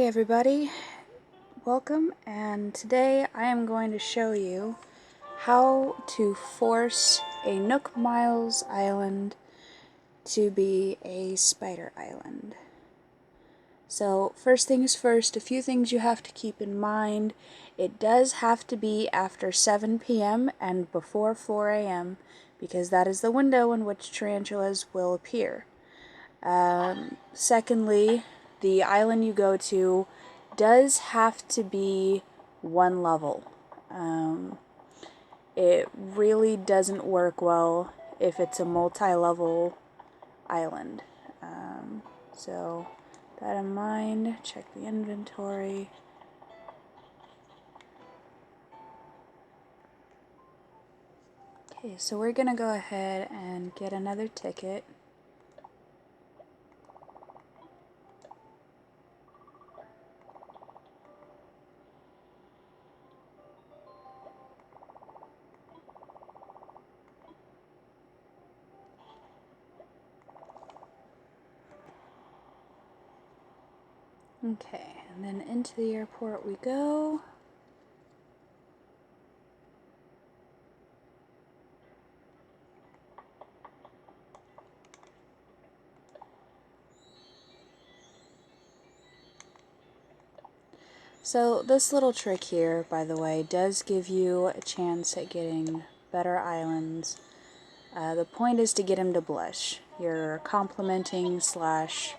Hey everybody, welcome, and today I am going to show you how to force a Nook Miles Island to be a spider island. So first things first, a few things you have to keep in mind. It does have to be after 7 p.m. and before 4 a.m. because that is the window in which tarantulas will appear. Secondly, the island you go to does have to be one level. It really doesn't work well if it's a multi-level island. So that in mind, check the inventory. Okay, so we're gonna go ahead and get another ticket. Okay, and then into the airport we go. So this little trick here, by the way, does give you a chance at getting better islands. The point is to get him to blush. You're complimenting slash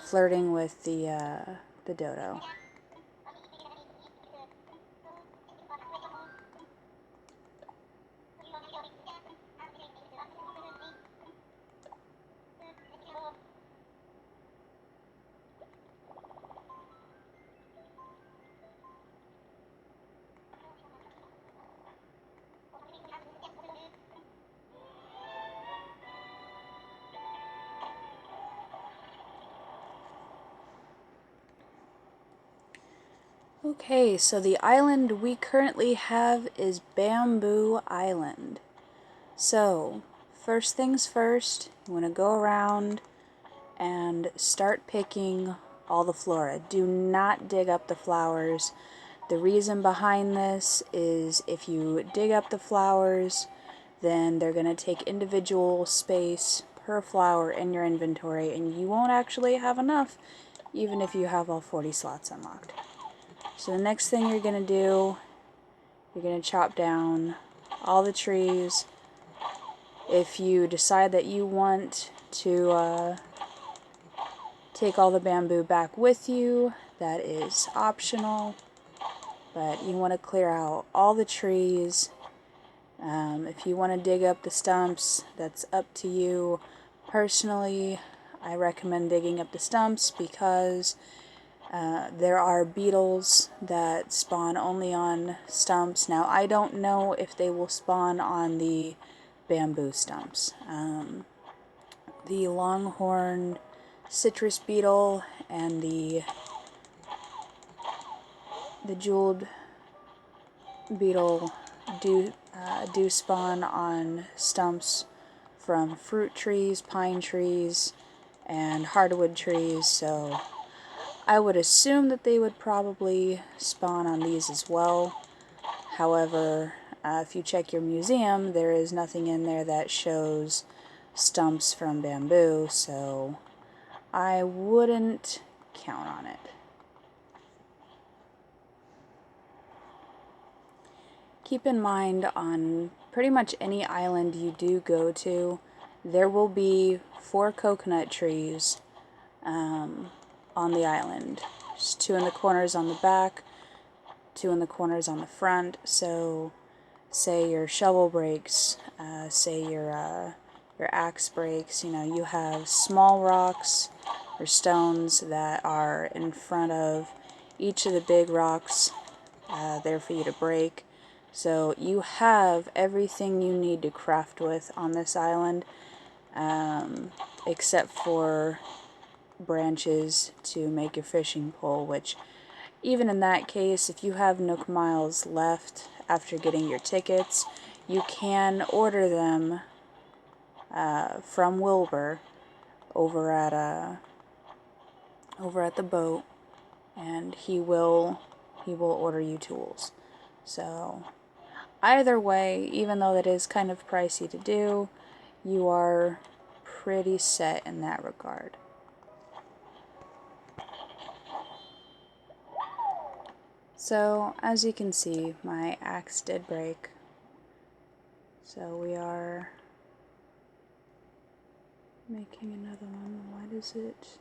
flirting with the dodo. Okay, so the island we currently have is Bamboo Island. So, first things first, you want to go around and start picking all the flora. Do not dig up the flowers. The reason behind this is if you dig up the flowers, then they're going to take individual space per flower in your inventory, and you won't actually have enough even if you have all 40 slots unlocked. So the next thing you're going to do, you're going to chop down all the trees. If you decide that you want to take all the bamboo back with you, that is optional, but you want to clear out all the trees. If you want to dig up the stumps, that's up to you. Personally, I recommend digging up the stumps because there are beetles that spawn only on stumps. Now, I don't know if they will spawn on the bamboo stumps. The longhorn citrus beetle and the jeweled beetle do spawn on stumps from fruit trees, pine trees, and hardwood trees, so I would assume that they would probably spawn on these as well. However, if you check your museum, there is nothing in there that shows stumps from bamboo, so I wouldn't count on it. Keep in mind, on pretty much any island you do go to, there will be 4 coconut trees on the island. Just 2 in the corners on the back, 2 in the corners on the front. So say your shovel breaks, say your axe breaks, you know, you have small rocks or stones that are in front of each of the big rocks there for you to break. So you have everything you need to craft with on this island, except for branches to make your fishing pole, which even in that case, if you have Nook Miles left after getting your tickets, you can order them from Wilbur over at the boat, and he will order you tools. So either way, even though that is kind of pricey to do, you are pretty set in that regard. So as you can see, my axe did break. So we are making another one. Why does it?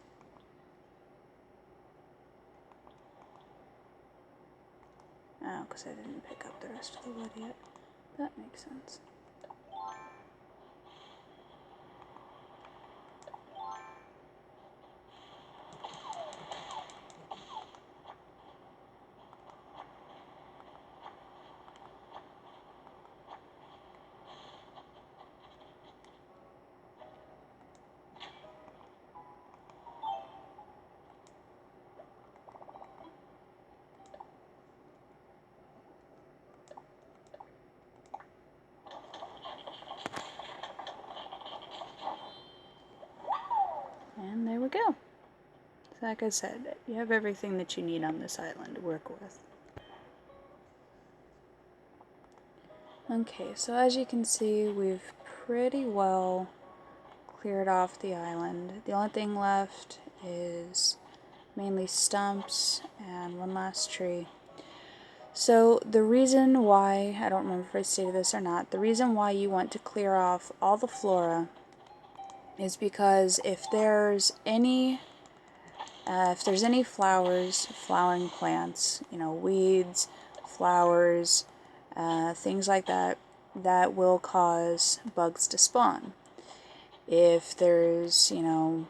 Oh, because I didn't pick up the rest of the wood yet. That makes sense. And there we go. So like I said, you have everything that you need on this island to work with. Okay, so as you can see, we've pretty well cleared off the island. The only thing left is mainly stumps and one last tree. So the reason why, I don't remember if I stated this or not, the reason why you want to clear off all the flora is because if there's any flowers, flowering plants, weeds, flowers, things like that, that will cause bugs to spawn. If there's, if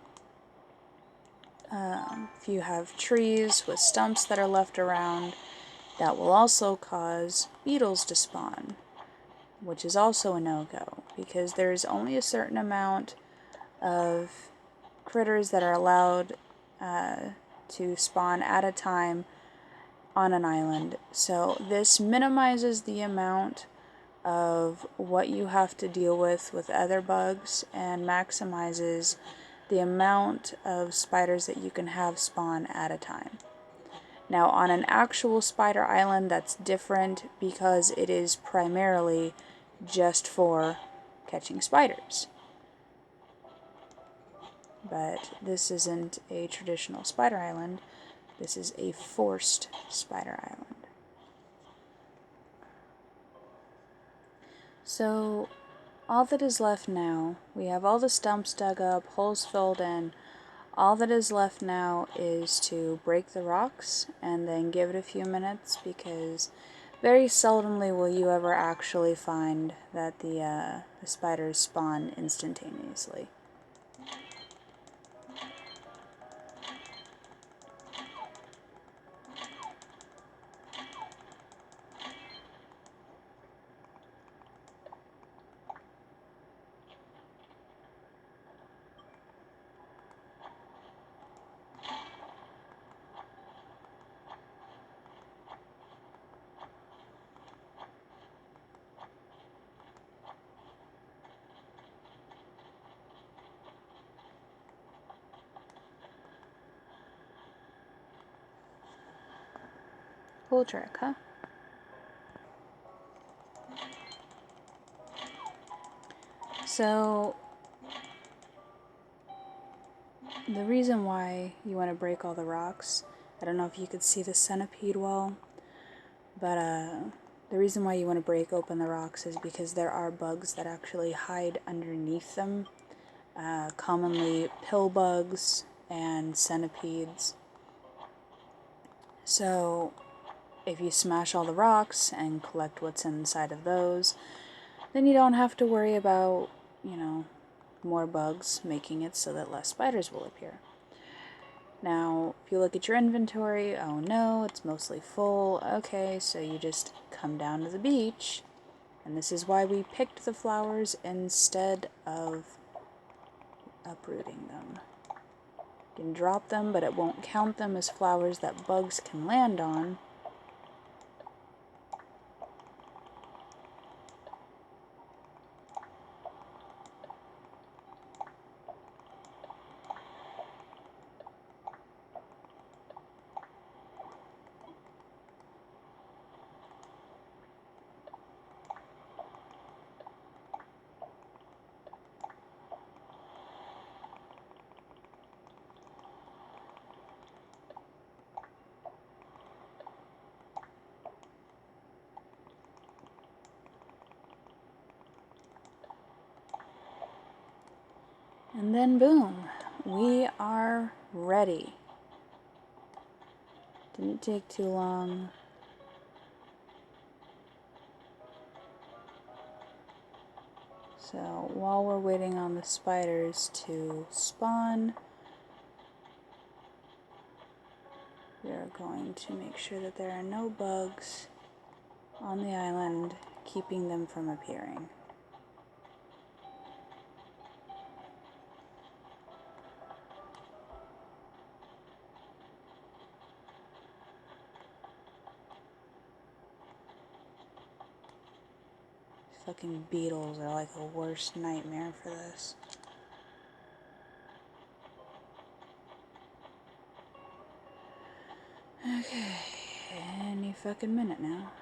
you have trees with stumps that are left around, that will also cause beetles to spawn, which is also a no-go, because there's only a certain amount of critters that are allowed to spawn at a time on an island. So this minimizes the amount of what you have to deal with other bugs and maximizes the amount of spiders that you can have spawn at a time. Now on an actual spider island, that's different because it is primarily just for catching spiders. But this isn't a traditional spider island, this is a forced spider island. So all that is left now, we have all the stumps dug up, holes filled in. All that is left now is to break the rocks and then give it a few minutes, because very seldomly will you ever actually find that the spiders spawn instantaneously. Cool trick, huh? So the reason why you want to break all the rocks, I don't know if you could see the centipede well, but the reason why you want to break open the rocks is because there are bugs that actually hide underneath them, commonly pill bugs and centipedes. So if you smash all the rocks and collect what's inside of those, then you don't have to worry about, more bugs, making it so that less spiders will appear. Now, if you look at your inventory, oh no, it's mostly full. Okay, so you just come down to the beach, and this is why we picked the flowers instead of uprooting them. You can drop them, but it won't count them as flowers that bugs can land on. And then boom, we are ready. Didn't take too long. So while we're waiting on the spiders to spawn, we are going to make sure that there are no bugs on the island, keeping them from appearing. Fucking beetles are like a worst nightmare for this. Okay, any fucking minute now.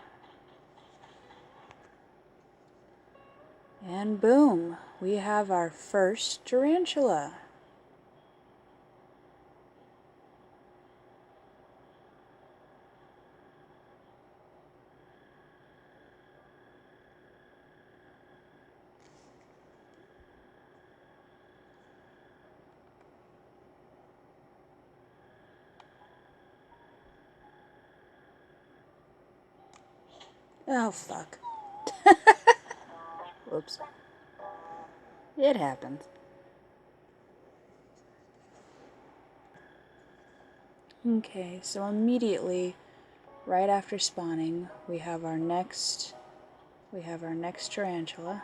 And boom, we have our first tarantula. Oh, fuck. Whoops. It happens. Okay, so immediately, right after spawning, we have our next tarantula.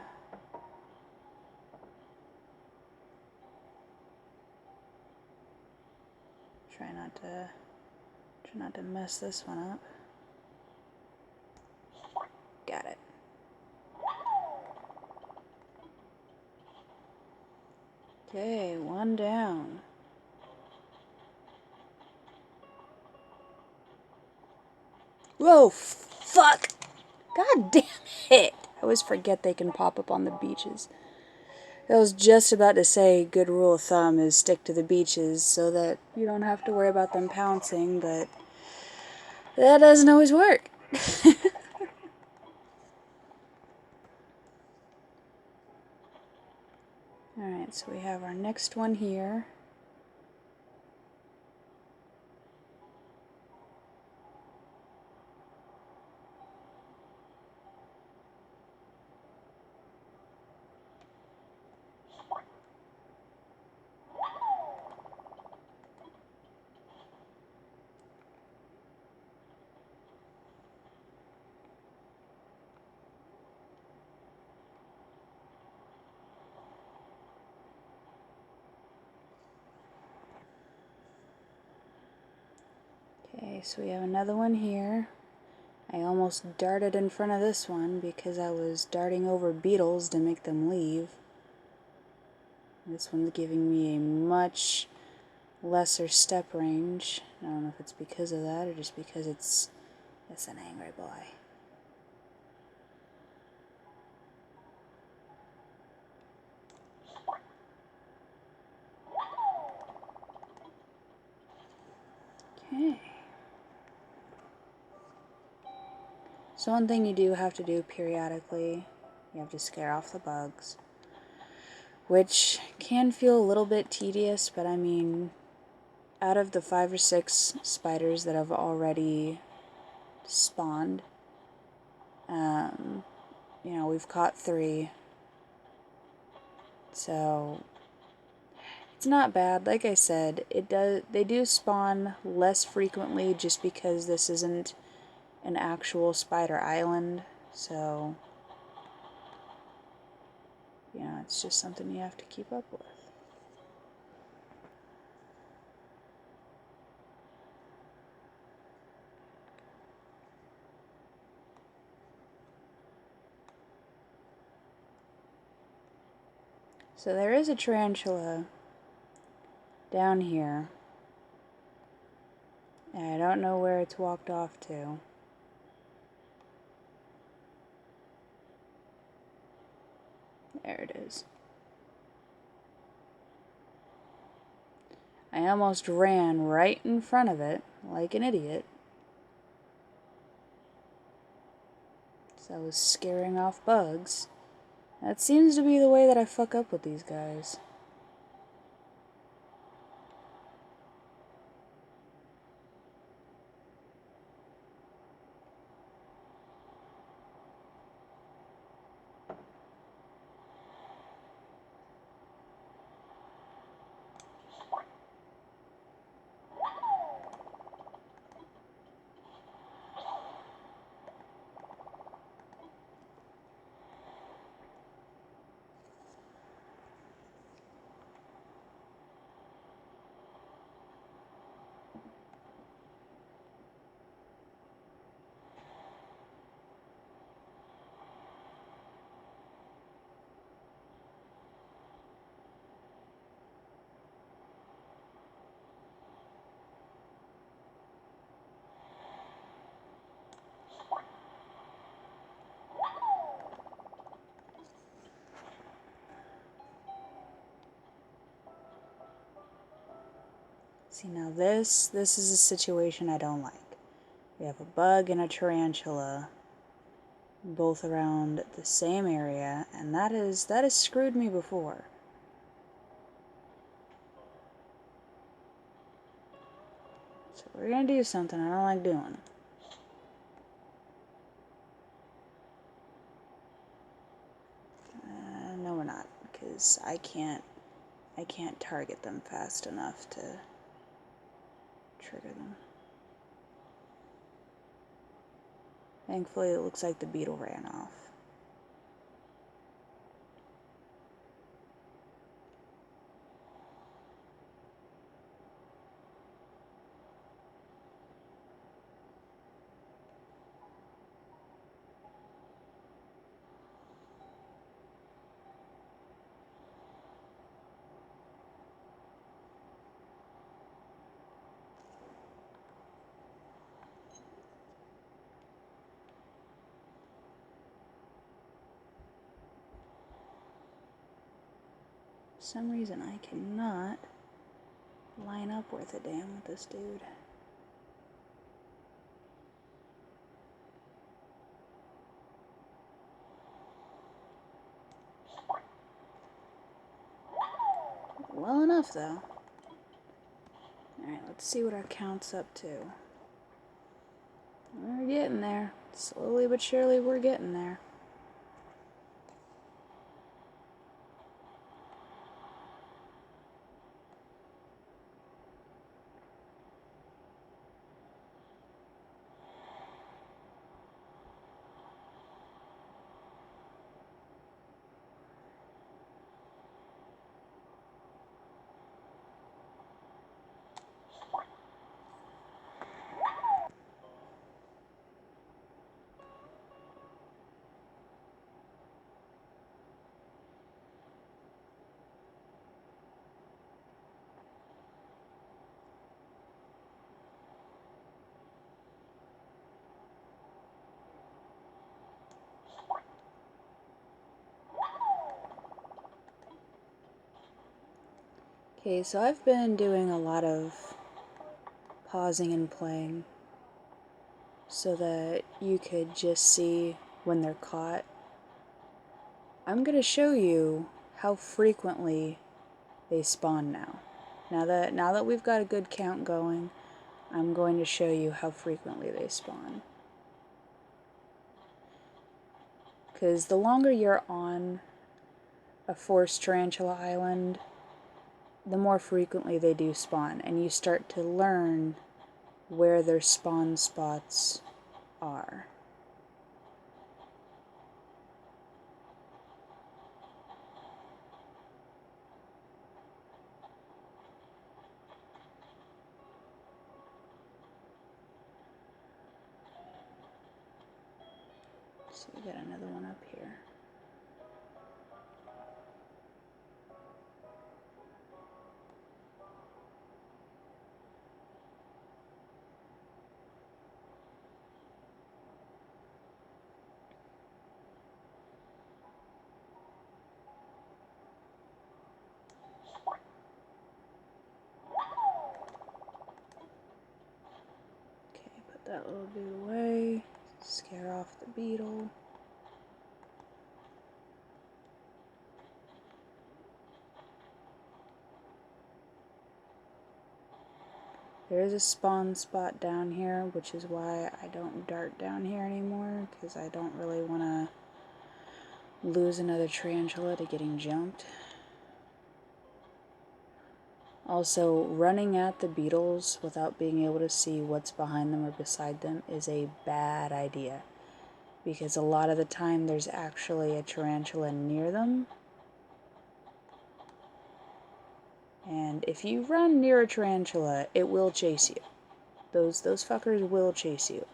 Try not to mess this one up. Got it. Okay, one down. Whoa, fuck! God damn it! I always forget they can pop up on the beaches. I was just about to say good rule of thumb is stick to the beaches so that you don't have to worry about them pouncing, but that doesn't always work. Alright, so we have our next one here. Okay, so we have another one here. I almost darted in front of this one because I was darting over beetles to make them leave. This one's giving me a much lesser step range. I don't know if it's because of that or just because it's an angry boy. Okay. So one thing you do have to do periodically, you have to scare off the bugs, which can feel a little bit tedious, but I mean, out of the 5 or 6 spiders that have already spawned, you know, we've caught 3, so it's not bad. Like I said, they do spawn less frequently just because this isn't an actual spider island, so you know, it's just something you have to keep up with. So there is a tarantula down here, and I don't know where it's walked off to. There it is. I almost ran right in front of it, like an idiot. So I was scaring off bugs. That seems to be the way that I fuck up with these guys. See, now this is a situation I don't like. We have a bug and a tarantula both around the same area, and that has screwed me before. So we're gonna do something I don't like doing. No, we're not, because I can't target them fast enough to trigger them. Thankfully, it looks like the beetle ran off. For some reason, I cannot line up worth a damn with this dude. Well enough, though. Alright, let's see what our count's up to. We're getting there. Slowly but surely, we're getting there. Okay, so I've been doing a lot of pausing and playing so that you could just see when they're caught. I'm gonna show you how frequently they spawn now. Now that we've got a good count going, I'm going to show you how frequently they spawn. Because the longer you're on a forced tarantula island, the more frequently they do spawn, and you start to learn where their spawn spots are. So we got another one up here. Okay, put that little dude away. Scare off the beetle. There is a spawn spot down here, which is why I don't dart down here anymore, because I don't really want to lose another tarantula to getting jumped. Also, running at the beetles without being able to see what's behind them or beside them is a bad idea, because a lot of the time there's actually a tarantula near them. And if you run near a tarantula, it will chase you. Those fuckers will chase you.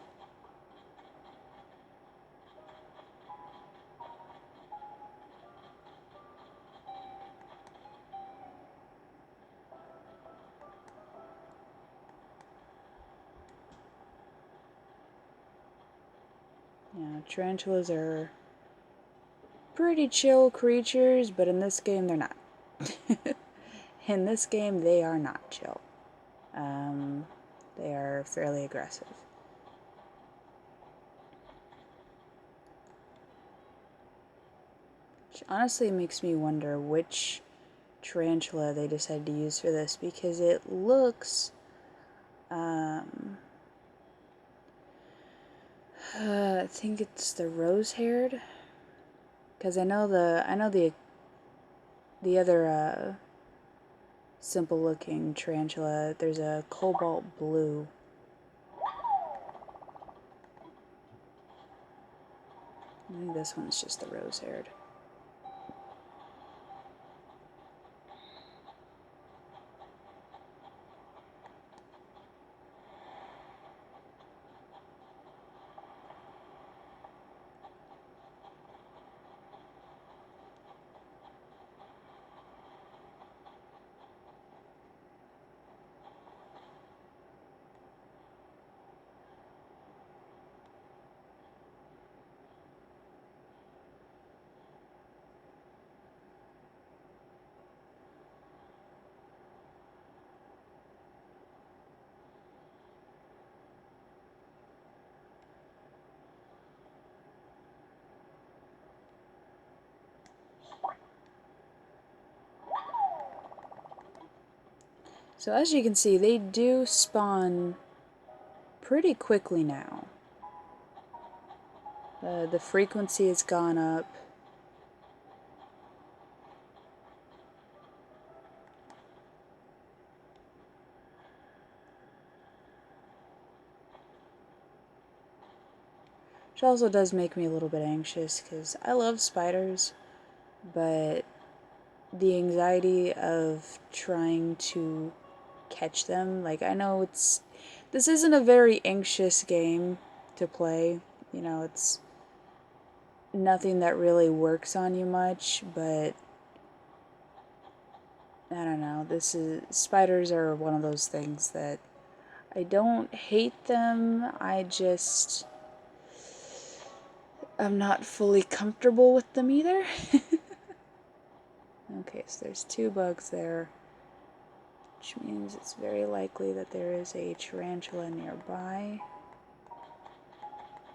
Yeah, tarantulas are pretty chill creatures, but in this game they're not. In this game they are not chill. They are fairly aggressive. Which honestly makes me wonder which tarantula they decided to use for this, because it looks I think it's the rose-haired, because I know the other simple looking tarantula, there's a cobalt blue. I think this one's just the rose-haired. So as you can see, they do spawn pretty quickly now. The frequency has gone up. Which also does make me a little bit anxious, because I love spiders, but the anxiety of trying to catch them, like, I know this isn't a very anxious game to play, you know, it's nothing that really works on you much, but I don't know, spiders are one of those things that I don't hate them, I'm not fully comfortable with them either. Okay, so there's 2 bugs there, which means it's very likely that there is a tarantula nearby,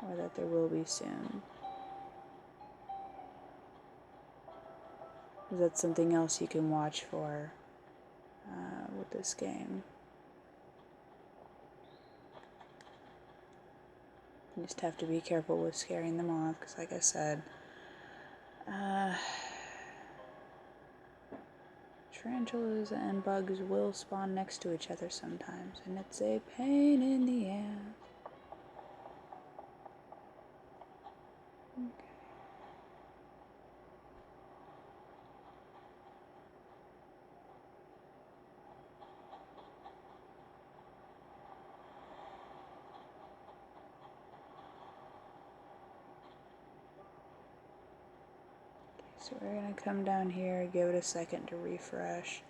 or that there will be soon. That's something else you can watch for with this game. You just have to be careful with scaring them off, because like I said, tarantulas and bugs will spawn next to each other sometimes, and it's a pain in the ass. Okay. So we're going to come down here, give it a second to refresh.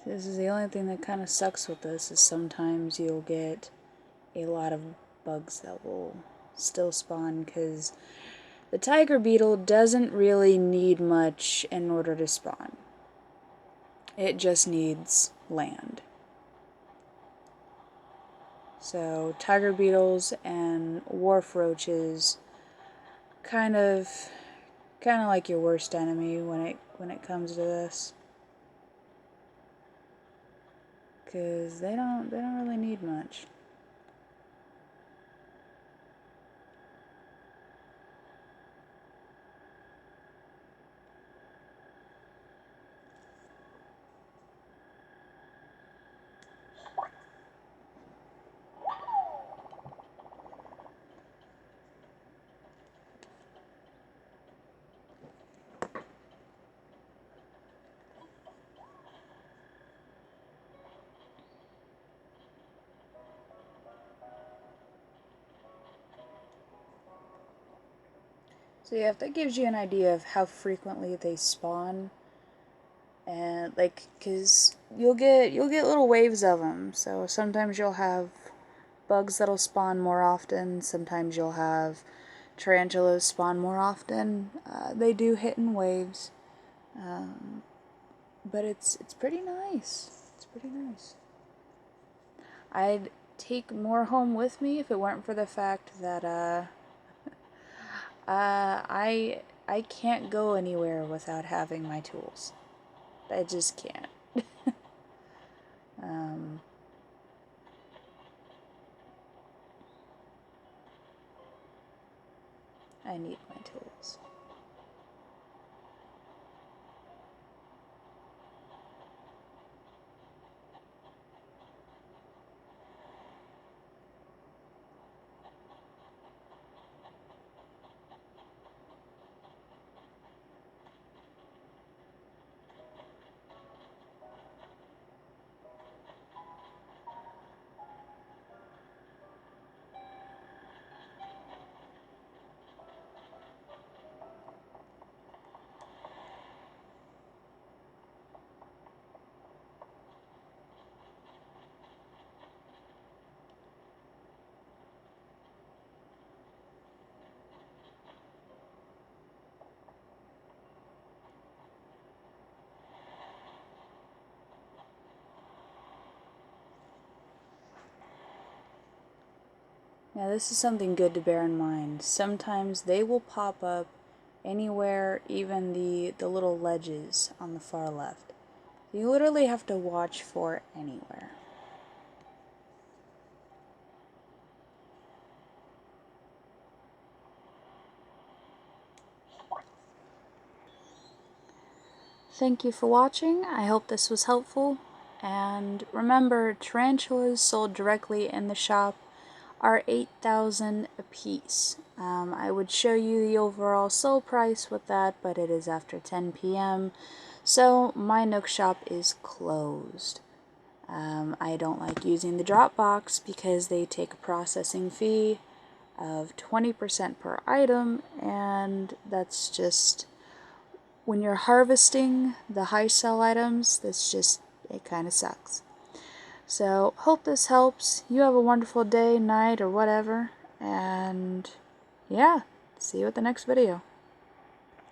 This is the only thing that kind of sucks with this, is sometimes you'll get a lot of bugs that will still spawn, because the tiger beetle doesn't really need much in order to spawn. It just needs land. So tiger beetles and wharf roaches kind of like your worst enemy when it comes to this. Because they don't really need much. So yeah, if that gives you an idea of how frequently they spawn, and like, cause you'll get little waves of them. So sometimes you'll have bugs that'll spawn more often. Sometimes you'll have tarantulas spawn more often. They do hit in waves, but it's pretty nice. It's pretty nice. I'd take more home with me if it weren't for the fact that I can't go anywhere without having my tools. I just can't. I need my tools. Now this is something good to bear in mind. Sometimes they will pop up anywhere, even the little ledges on the far left. You literally have to watch for anywhere. Thank you for watching. I hope this was helpful. And remember, tarantulas sold directly in the shop are 8,000 a piece. I would show you the overall sale price with that, but it is after 10 p.m. So my Nook shop is closed. I don't like using the drop box because they take a processing fee of 20% per item, and that's just, when you're harvesting the high sell items, it kind of sucks. So, hope this helps. You have a wonderful day, night, or whatever. And yeah, see you at the next video.